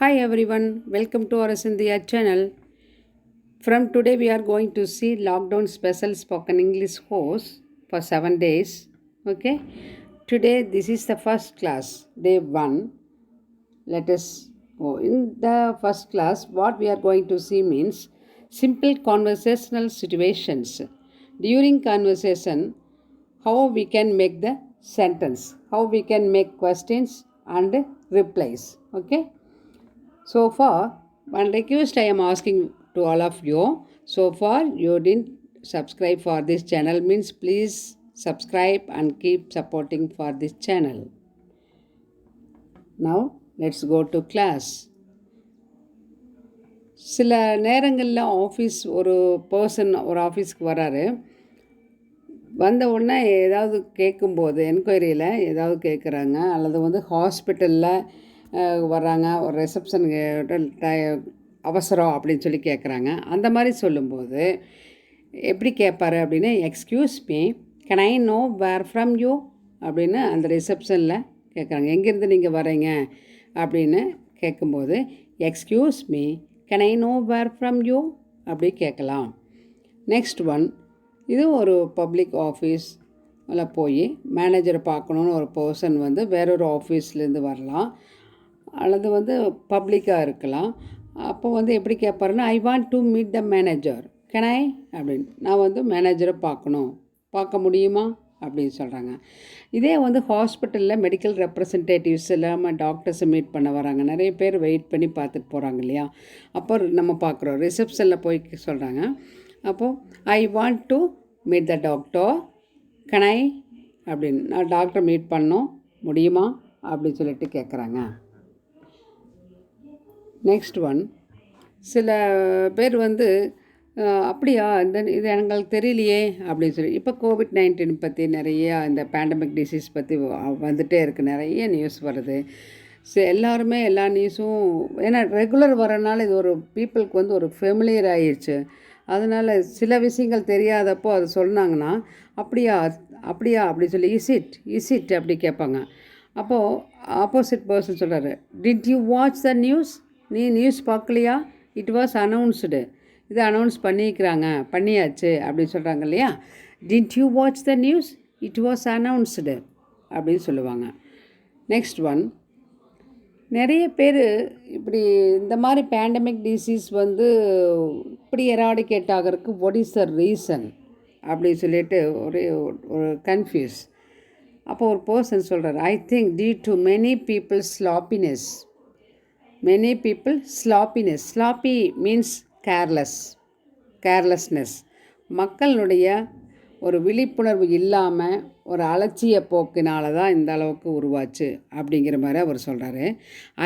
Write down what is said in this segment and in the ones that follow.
Hi everyone, welcome to our Sindhya channel. From today we are going to see lockdown special spoken English course for 7 days. Okay, today this is the first class, day 1. Let us go. In the first class, what we are going to see means simple conversational situations. During conversation, how we can make the sentence, how we can make questions and replies. Okay. So far, one request I am asking to all of you. So far, you didn't subscribe for this channel means please subscribe and keep supporting for this channel. Now, let's go to class. சில நேரங்களில் ஒரு person ஒரு ஆஃபீஸ்க்கு வராரு. வந்த உடனே ஏதாவது கேட்கும்போது என்கொயரியில் ஏதாவது கேட்குறாங்க அல்லது ஹாஸ்பிட்டலில் வர்றாங்க, ஒரு ரிசப்ஷனுக்கு அவசரம் அப்படின்னு சொல்லி கேட்குறாங்க. அந்த மாதிரி சொல்லும்போது எப்படி கேட்பாரு அப்படின்னா, excuse me, can I know where from you அப்படின்னு அந்த ரிசப்ஷனில் கேட்குறாங்க. எங்கேருந்து நீங்கள் வரீங்க அப்படின்னு கேட்கும்போது, excuse me, can I know where from you அப்படி கேட்கலாம். நெக்ஸ்ட் ஒன், இது ஒரு பப்ளிக் ஆஃபீஸில் போய் மேனேஜரை பார்க்கணுன்னு ஒரு பர்சன் வேறொரு ஆஃபீஸ்லேருந்து வரலாம், அல்லது பப்ளிக்காக இருக்கலாம். அப்போ எப்படி கேட்பாருன்னா, I want to meet the manager, can I அப்படின்னு, நான் மேனேஜரை பார்க்க முடியுமா அப்படின்னு சொல்கிறாங்க. இதே ஹாஸ்பிட்டலில் மெடிக்கல் ரெப்ரசன்டேட்டிவ்ஸ் இல்லாமல் டாக்டர்ஸை மீட் பண்ண வராங்க. நிறைய பேர் வெயிட் பண்ணி பார்த்துட்டு போகிறாங்க இல்லையா. அப்போ நம்ம பார்க்குறோம், ரிசப்ஷனில் போய் சொல்கிறாங்க. அப்போது I want to meet the doctor, can I அப்படின்னு, நான் டாக்டரை மீட் பண்ணோம் முடியுமா அப்படின்னு சொல்லிட்டு கேட்குறாங்க. நெக்ஸ்ட் ஒன், சில பேர் அப்படியா இது எங்களுக்கு தெரியலையே அப்படின்னு சொல்லி, இப்போ COVID-19 பற்றி நிறைய இந்த பேண்டமிக் டிசீஸ் பற்றி வந்துகிட்டே இருக்குது, நிறைய நியூஸ் வருது. எல்லாருமே எல்லா நியூஸும் ஏன்னா ரெகுலர் வரனால இது ஒரு பீப்புளுக்கு ஒரு ஃபெமிலியர் ஆயிடுச்சு. அதனால் சில விஷயங்கள் தெரியாதப்போ அது சொன்னாங்கன்னா, அப்படியா அப்படியா அப்படி சொல்லி இஸ் இட் அப்படி கேட்பாங்க. அப்போது ஆப்போசிட் பர்சன் சொல்கிறாரு, did you watch the news, நீ நியூஸ் பார்க்கலையா, இட் வாஸ் அனௌன்ஸ்டு, இது அனௌன்ஸ் பண்ணியாச்சு அப்படின்னு சொல்கிறாங்க இல்லையா. Did you watch the news, it was announced அப்படின்னு சொல்லுவாங்க. நெக்ஸ்ட் ஒன், நிறைய பேர் இப்படி இந்த மாதிரி பேண்டமிக் டிசீஸ் இப்படி எராடிகேட் ஆகிறதுக்கு வாட் இஸ் த ரீசன் அப்படின்னு சொல்லிட்டு ஒரு கன்ஃபியூஸ். அப்போ ஒரு பர்சன் சொல்கிறார், I think due to many people sloppiness. Many people sloppiness, sloppy means carelessness. மக்களுடைய ஒரு விழிப்புணர்வு இல்லாமல் ஒரு அலட்சிய போக்கினால தான் இந்த அளவுக்கு உருவாச்சு அப்படிங்கிற மாதிரி அவர் சொல்கிறாரு.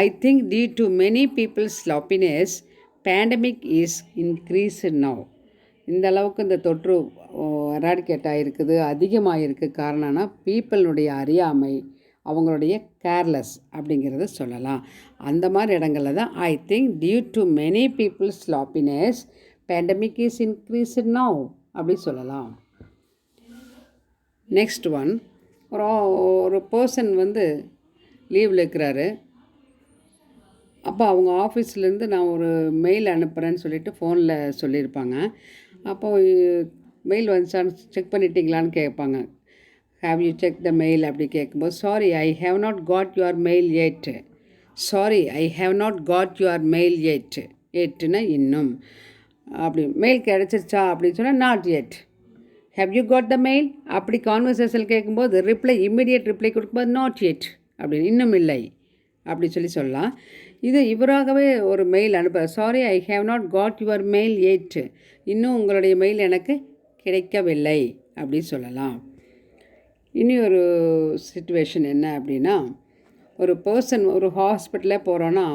I think due to many people sloppiness pandemic is increased now. இந்த அளவுக்கு இந்த தொற்று எராடிகேட் ஆகிருக்குது, அதிகமாக இருக்குது. காரணம்னா பீப்புளுடைய அறியாமை, அவங்களுடைய கேர்லெஸ் அப்படிங்கிறத சொல்லலாம். அந்த மாதிரி இடங்களில் தான் I think due to many people sloppiness pandemic is increased now அப்படி சொல்லலாம். நெக்ஸ்ட் ஒன், ஒரு பர்சன் லீவில் இருக்கிறாரு. அப்போ அவங்க ஆஃபீஸ்லேருந்து நான் ஒரு மெயில் அனுப்புகிறேன்னு சொல்லிட்டு ஃபோனில் சொல்லியிருப்பாங்க. அப்போது மெயில் வந்துச்சான்னு செக் பண்ணிட்டீங்களான்னு கேட்பாங்க. Have you check the mail அப்படி கேட்கும்போது, sorry I have not got your mail yet. Sorry I have not got your mail yet. எட்டுன்னா இன்னும். அப்படி மெயில் கிடச்சிருச்சா அப்படின்னு சொன்னால் not yet. Have you got the mail அப்படி கான்வர்சேஷன் கேட்கும்போது இம்மிடியட் ரிப்ளை கொடுக்கும்போது நாட் எட் அப்படின்னு, இன்னும் இல்லை அப்படி சொல்லலாம். இது இவராகவே ஒரு மெயில் அனுப்ப, sorry I have not got your mail yet, இன்னும் உங்களுடைய மெயில் எனக்கு கிடைக்கவில்லை அப்படி சொல்லலாம். இனி ஒரு சிச்சுவேஷன் என்ன அப்படின்னா, ஒரு பர்சன் ஒரு ஹாஸ்பிட்டலே போகிறோன்னா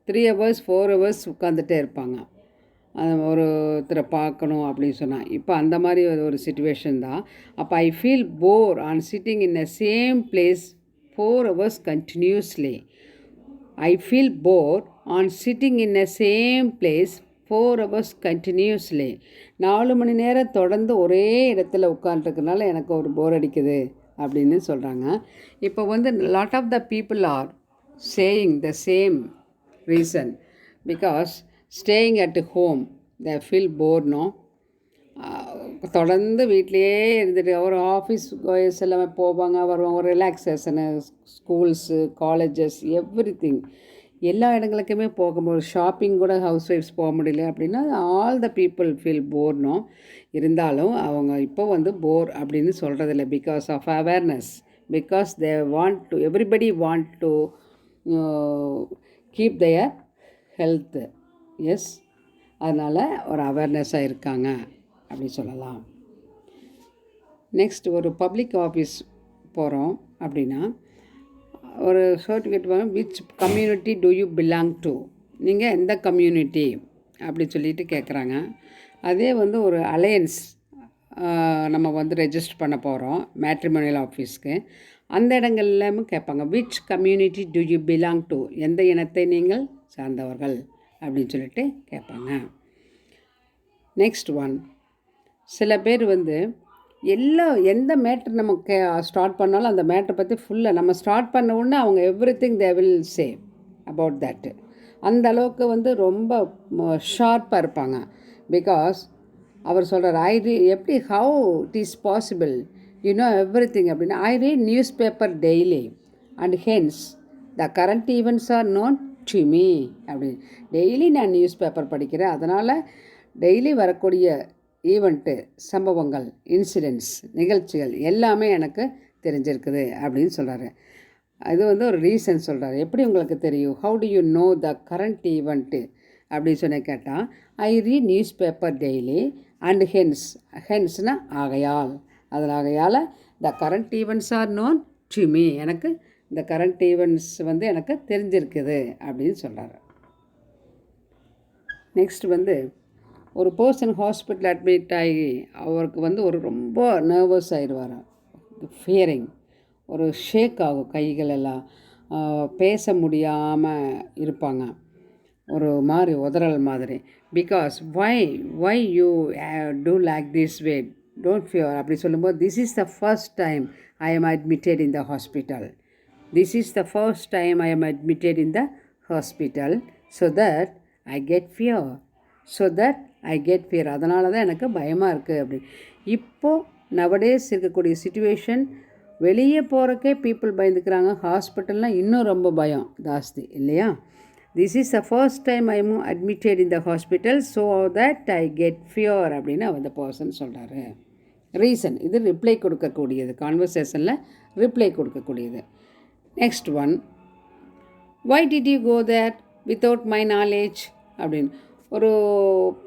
3 hours 4 hours உட்காந்துட்டே இருப்பாங்க, ஒருத்தரை பார்க்கணும் அப்படின்னு சொன்னால். இப்போ அந்த மாதிரி ஒரு சிச்சுவேஷன் தான். அப்போ I feel bore on sitting in a same place 4 hours continuously. I feel bore on sitting in a same place 4 hours continuously. 4 மணி நேரம் தொடர்ந்து ஒரே இடத்துல உட்காந்துருக்கனால எனக்கு ஒரு போர் அடிக்குது அப்படின்னு சொல்கிறாங்க. இப்போ lot of the people are saying the same reason. Because staying at home, they feel bored, no? தொடர்ந்து வீட்டிலையே இருந்துட்டு ஒரு ஆஃபீஸ் கோயர்ஸ் எல்லாமே போவாங்க வருவாங்க, ஒரு relaxation, schools, colleges, every thing, எல்லா இடங்களுக்குமே போகும்போது ஷாப்பிங் கூட ஹவுஸ் ஒய்ஃப்ஸ் போக முடியல அப்படின்னா ஆல் த பீப்புள் ஃபீல் போர்னோ. இருந்தாலும் அவங்க இப்போ வந்து போர் அப்படின்னு சொல்கிறதில்ல. Because of awareness, because they want to, everybody want to keep their health. Yes, அதனால் ஒரு அவேர்னஸாக இருக்காங்க அப்படி சொல்லலாம். நெக்ஸ்ட், ஒரு பப்ளிக் ஆஃபீஸ் போகிறோம் அப்படின்னா ஒரு சர்டிஃபிகேட் வாங்க, which community do you belong to, நீங்கள் எந்த கம்யூனிட்டி அப்படி சொல்லிட்டு கேட்குறாங்க. அதே வந்து ஒரு அலையன்ஸ் நம்ம வந்து ரெஜிஸ்டர் பண்ண போகிறோம் மேட்ரிமோனியல் ஆஃபீஸ்க்கு, அந்த இடங்கள்லாமும் கேட்பாங்க, which community to you belong to, எந்த இனத்தை நீங்கள் சார்ந்தவர்கள் அப்படின்னு சொல்லிட்டு கேட்பாங்க. நெக்ஸ்ட் ஒன், சில பேர் வந்து எந்த மேட்ரு நம்ம ஸ்டார்ட் பண்ணாலும் அந்த மேட்ரை பற்றி ஃபுல்லாக நம்ம ஸ்டார்ட் பண்ண உடனே அவங்க every thing they will say about that. அந்த அளவுக்கு வந்து ரொம்ப ஷார்ப்பாக இருப்பாங்க. பிகாஸ் அவர் சொல்கிறார், எப்படி how it is possible, you know everything அப்படின்னா, I read newspaper daily and hence the current events are known to me அப்படின்னு. டெய்லி நான் நியூஸ் பேப்பர் படிக்கிறேன், அதனால் டெய்லி வரக்கூடிய ஈவெண்ட்டு, சம்பவங்கள், இன்சிடென்ட்ஸ், நிகழ்ச்சிகள் எல்லாமே எனக்கு தெரிஞ்சிருக்குது அப்படின்னு சொல்கிறாரு. அது வந்து ஒரு ரீசன் சொல்கிறாரு. எப்படி உங்களுக்கு தெரியும், how do you know the current event அப்படின்னு சொன்ன கேட்டால், I read newspaper daily and ஹென்ஸ்னால் ஆகையால், அதில் ஆகையால் the current events are known to me, எனக்கு இந்த கரண்ட் ஈவெண்ட்ஸ் வந்து எனக்கு தெரிஞ்சிருக்குது அப்படின்னு சொல்கிறாரு. நெக்ஸ்ட் வந்து ஒரு பர்சன் ஹாஸ்பிட்டல் அட்மிட் ஆகி அவருக்கு வந்து ஒரு ரொம்ப நர்வஸ் ஆகிடுவார், ஃபியரிங், ஒரு ஷேக் ஆகும் கைகள் எல்லாம், பேச முடியாமல் இருப்பாங்க, ஒரு மாதிரி உதறல் மாதிரி. Because why you do like this way, don't fear அப்படி சொல்லும்போது, this is the first time I am admitted in the hospital, this is the first time I am admitted in the hospital, so that I get fear, அதனால தான் எனக்கு பயமாக இருக்குது அப்படின்னு. இப்போது nowadays இருக்கக்கூடிய சிச்சுவேஷன், வெளியே போகிறக்கே பீப்புள் பயந்துக்கிறாங்க, ஹாஸ்பிட்டல்னால் இன்னும் ரொம்ப பயம் ஜாஸ்தி இல்லையா. This is the first time I am admitted in the hospital so that I get fear அப்படின்னு அந்த பர்சன் சொல்கிறாரு. ரீசன், இது ரிப்ளை கொடுக்கக்கூடியது, கான்வர்சேஷனில் ரிப்ளை கொடுக்கக்கூடியது. Next one, why did you go there without my knowledge அப்படின்னு ஒரு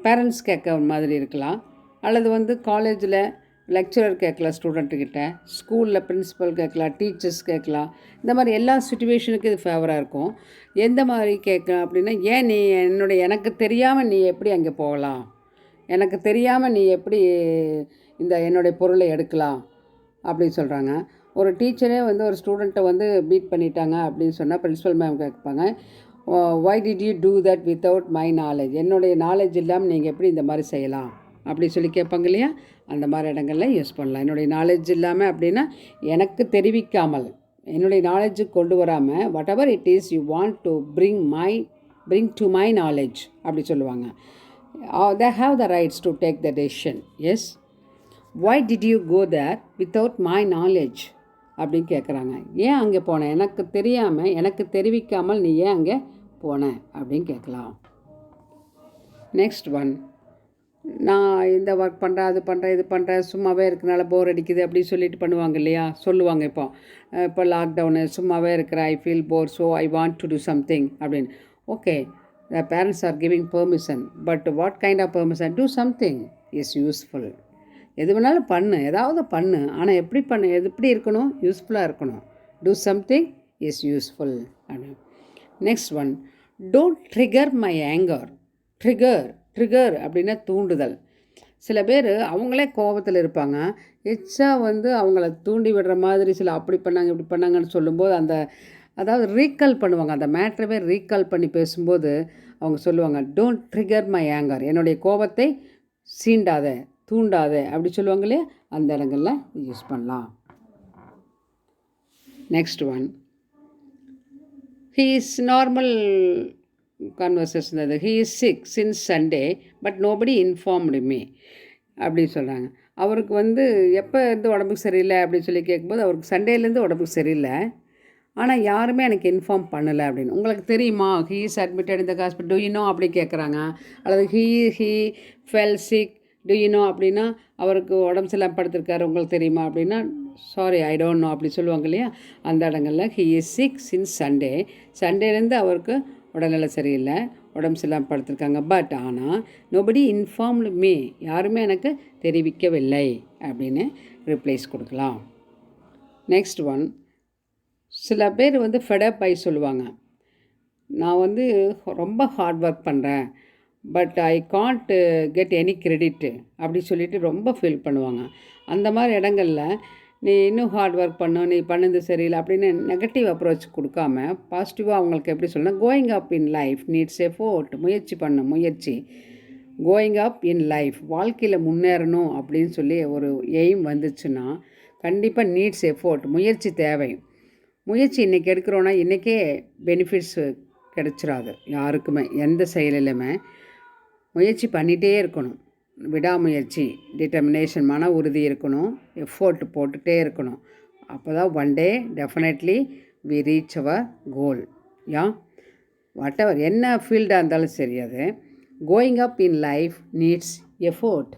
பேரண்ட்ஸ் கேட்க மாதிரி இருக்கலாம், அல்லது வந்து காலேஜில் லெக்சரர் கேட்கலாம், ஸ்டூடெண்ட்டுக்கிட்ட, ஸ்கூலில் பிரின்ஸிபல் கேட்கலாம், டீச்சர்ஸ் கேட்கலாம். இந்த மாதிரி எல்லா சிச்சுவேஷனுக்கும் இது ஃபேவராக இருக்கும். எந்த மாதிரி கேட்கலாம் அப்படின்னா, ஏன் நீ எனக்கு தெரியாமல் நீ எப்படி அங்கே போகலாம், எனக்கு தெரியாமல் நீ எப்படி என்னுடைய பொருளை எடுக்கலாம் அப்படின்னு சொல்கிறாங்க. ஒரு டீச்சரே வந்து ஒரு ஸ்டூடெண்ட்டை வந்து பீட் பண்ணிட்டாங்க அப்படின்னு சொன்னால் பிரின்ஸிபல் மேம் கேட்பாங்க, why did you do that without my knowledge, என்னுடைய நாலேஜ் இல்லாமல் நீங்கள் எப்படி இந்த மாதிரி செய்யலாம் அப்படி சொல்லி கேட்பாங்க இல்லையா. அந்த மாதிரி இடங்களில் யூஸ் பண்ணலாம். என்னுடைய நாலேஜ் இல்லாமல் அப்படின்னா எனக்கு தெரிவிக்காமல், என்னுடைய நாலேஜுக்கு கொண்டு வராமல், what ever it is you want to bring to my knowledge அப்படி சொல்லுவாங்க. they have the rights to take the decision. yes, why did you go there without my knowledge அப்படின்னு கேட்குறாங்க. ஏன் அங்கே போனேன், எனக்கு தெரியாமல், எனக்கு தெரிவிக்காமல் நீ ஏன் அங்கே போனேன் அப்படின்னு கேட்கலாம். நெக்ஸ்ட் ஒன், நான் இந்த ஒர்க் பண்ணுறேன், அது பண்ணுறேன், இது பண்ணுறேன், சும்மாவே இருக்கனால போர் அடிக்குது அப்படின்னு சொல்லிட்டு பண்ணுவாங்க இல்லையா, சொல்லுவாங்க. இப்போ லாக்டவுனு, சும்மாவே இருக்கிற, I feel bore, so I want to do something அப்படின்னு. Okay, the parents are giving permission, but what kind of permission, do something is useful. எது வேணாலும் பண்ணு, ஏதாவது பண்ணு, ஆனால் எப்படி இருக்கணும், யூஸ்ஃபுல்லாக இருக்கணும். டூ சம்திங் இஸ் யூஸ்ஃபுல் அப்படின்னு. Next one, don't trigger my anger. Trigger அப்படின்னா தூண்டுதல். சில பேர் அவங்களே கோபத்தில் இருப்பாங்க, எச்சா வந்து அவங்கள தூண்டி விடுற மாதிரி சில அப்படி பண்ணாங்க இப்படி பண்ணாங்கன்னு சொல்லும்போது அதாவது ரீகால் பண்ணுவாங்க, அந்த மேட்ரவே ரீகால் பண்ணி பேசும்போது அவங்க சொல்லுவாங்க, டோன்ட் ட்ரிகர் மை ஆங்கர், என்னுடைய கோபத்தை தூண்டாத அப்படி சொல்லுவாங்க இல்லையா, அந்த இடங்களில் யூஸ் பண்ணலாம். Next one, he is normal conversation அது he is sick since Sunday but nobody informed me அப்படின்னு சொல்கிறாங்க. அவருக்கு வந்து எப்போ இருந்து உடம்புக்கு சரியில்லை அப்படின்னு சொல்லி கேட்கும்போது அவருக்கு சண்டேலேருந்து உடம்புக்கு சரியில்லை, ஆனால் யாருமே எனக்கு இன்ஃபார்ம் பண்ணலை அப்படின்னு. உங்களுக்கு தெரியுமா ஹீ இஸ் அட்மிட்டட் இந்த ஹாஸ்பிட்டல் டு யூ நோ அப்படி கேட்குறாங்க. அல்லது he fell sick do you know அப்படின்னா அவருக்கு உடம்பு சரியில்லாம படுத்திருக்காரு உங்களுக்கு தெரியுமா அப்படின்னா சாரி ஐ டோன்ட் நோ அப்படி சொல்லுவாங்க இல்லையா. அந்த இடங்களில் he is sick since Sunday, சண்டேலேருந்து அவருக்கு உடல்நிலை சரியில்லை, உடம்பு சரியில்லாமல் படுத்திருக்காங்க. பட் ஆனால் நோபடி இன்ஃபார்ம்டு மீ, யாருமே எனக்கு தெரிவிக்கவில்லை அப்படின்னு ரிப்ளைஸ் கொடுக்கலாம். நெக்ஸ்ட் ஒன், சில பேர் வந்து ஃபெடப் ஆகி சொல்லுவாங்க, நான் வந்து ரொம்ப ஹார்ட் ஒர்க் பண்ணுறேன் but I can't get any credit அப்படி சொல்லிட்டு ரொம்ப ஃபீல் பண்ணுவாங்க. அந்த மாதிரி இடங்களில் நீ இன்னும் ஹார்ட் ஒர்க் பண்ணணும், நீ பண்ணது சரியில்லை அப்படின்னு நெகட்டிவ் அப்ரோச் கொடுக்காம பாசிட்டிவாக அவங்களுக்கு எப்படி சொல்லணும், going up in life needs effort, முயற்சி பண்ணணும், முயற்சி. கோயிங் அப் இன் லைஃப், வாழ்க்கையில் முன்னேறணும் அப்படின்னு சொல்லி ஒரு எய்ம் வந்துச்சுன்னா கண்டிப்பாக நீட்ஸ் எஃபோர்ட், முயற்சி தேவை. முயற்சி இன்றைக்கி எடுக்கிறோன்னா இன்றைக்கே பெனிஃபிட்ஸ் கிடச்சிடாது யாருக்குமே, எந்த செயலிலுமே முயற்சி பண்ணிகிட்டே இருக்கணும். விடாமுயற்சி, டிட்டர்மினேஷன், மன உறுதி இருக்கணும், எஃபோர்ட் போட்டுகிட்டே இருக்கணும். அப்போ தான் one day definitely we reach our goal. Yeah whatever என்ன ஃபீல்டாக இருந்தாலும் சரி, அது going up in life needs effort.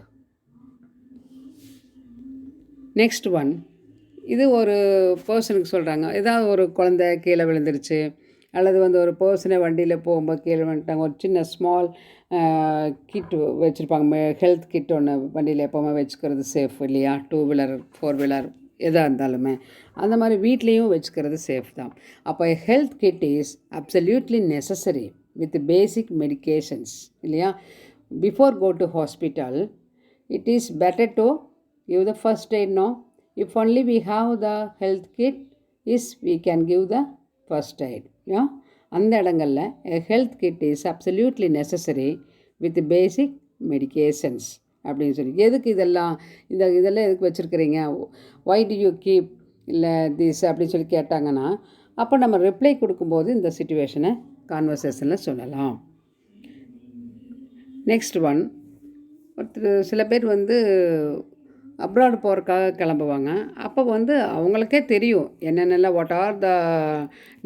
Next one, இது ஒரு பர்சனுக்கு சொல்கிறாங்க, ஏதாவது ஒரு குழந்தை கீழே விழுந்துருச்சு அல்லது வந்து ஒரு பர்சனை வண்டியில் போகும்போது கீழே வந்துட்டாங்க, ஒரு சின்ன ஸ்மால் கிட் வச்சுருப்பாங்க, ஹெல்த் கிட் ஒன்று வண்டியில் எப்போவுமே வச்சுக்கிறது சேஃப் இல்லையா, 2 வீலர் 4 வீலர் எதாக இருந்தாலுமே அந்த மாதிரி வீட்லேயும் வச்சுக்கிறது சேஃப் தான். அப்போ health kit is absolutely necessary with basic medications இல்லையா. Before go to hospital it is better to give the first aid. No, if only we have the health kit is we can give the first aid. Yeah, அந்த இடங்களில் health kit is absolutely necessary with basic medications அப்படின்னு சொல்லி. எதுக்கு இதெல்லாம் இதெல்லாம் எதுக்கு வச்சுருக்கிறீங்க, Y to you keep இல்லை this அப்படின்னு சொல்லி கேட்டாங்கன்னா அப்போ நம்ம ரிப்ளை கொடுக்கும்போது இந்த சிச்சுவேஷனை கான்வர்சேஷனில் சொல்லலாம். நெக்ஸ்ட் ஒன், சில பேர் வந்து அப்ராடு போகிறதுக்காக கிளம்புவாங்க. அப்போ வந்து அவங்களுக்கே தெரியும் என்னென்னலாம் வாட் ஆர் த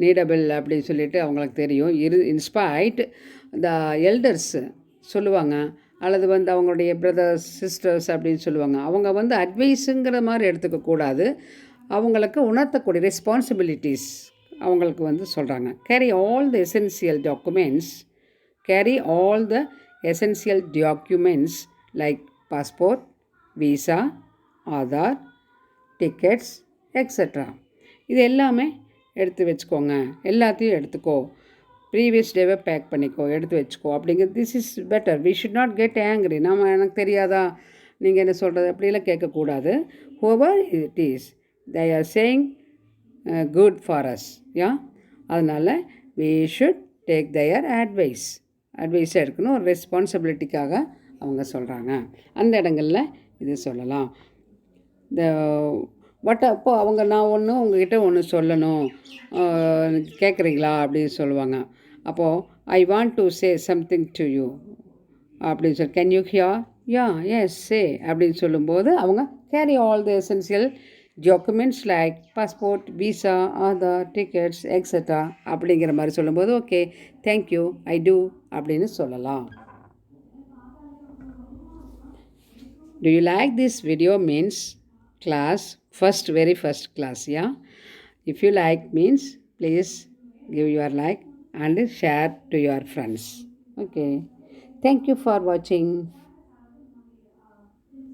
நீடபிள் அப்படின்னு சொல்லிட்டு அவங்களுக்கு தெரியும். இன்ஸ்பைட் த எல்டர்ஸ் சொல்லுவாங்க அல்லது வந்து அவங்களுடைய பிரதர்ஸ் சிஸ்டர்ஸ் அப்படின்னு சொல்லுவாங்க. அவங்க வந்து அட்வைஸுங்கிற மாதிரி எடுத்துக்கக்கூடாது, அவங்களுக்கு உணர்த்தக்கூடிய ரெஸ்பான்சிபிலிட்டிஸ் அவங்களுக்கு வந்து சொல்கிறாங்க. Carry all the essential documents like passport, visa, Aadhaar, tickets extra. இது எல்லாமே எடுத்து வச்சுக்கோங்க, எல்லாத்தையும் எடுத்துக்கோ, ப்ரீவியஸ் டேவே பேக் பண்ணிக்கோ, எடுத்து வச்சுக்கோ அப்படிங்கிறது. This is better. We should not get angry. நம்ம எனக்கு தெரியாதா நீங்கள் என்ன சொல்கிறது அப்படிலாம் கேட்கக்கூடாது. However it is they are saying good for us. Yeah, அதனால் வி ஷுட் டேக் தயர் அட்வைஸை எடுக்கணும். ஒரு ரெஸ்பான்சிபிலிட்டிக்காக அவங்க சொல்கிறாங்க. அந்த இடங்களில் இது சொல்லலாம். இந்த அப்போ அவங்க நான் ஒன்று உங்ககிட்ட ஒன்று சொல்லணும் கேட்குறீங்களா அப்படின்னு சொல்லுவாங்க. அப்போது I want to say something to you அப்படின்னு சொல்லி, can you hear, yeah yes say அப்படின்னு சொல்லும்போது அவங்க carry all the essential documents like passport, visa, Aadhaar, tickets extra அப்படிங்கிற மாதிரி சொல்லும்போது ஓகே தேங்க்யூ ஐ டூ அப்படின்னு சொல்லலாம். Do you like this video means class, very first class, yeah? If you like means please give your like and share to your friends. Okay. Thank you for watching.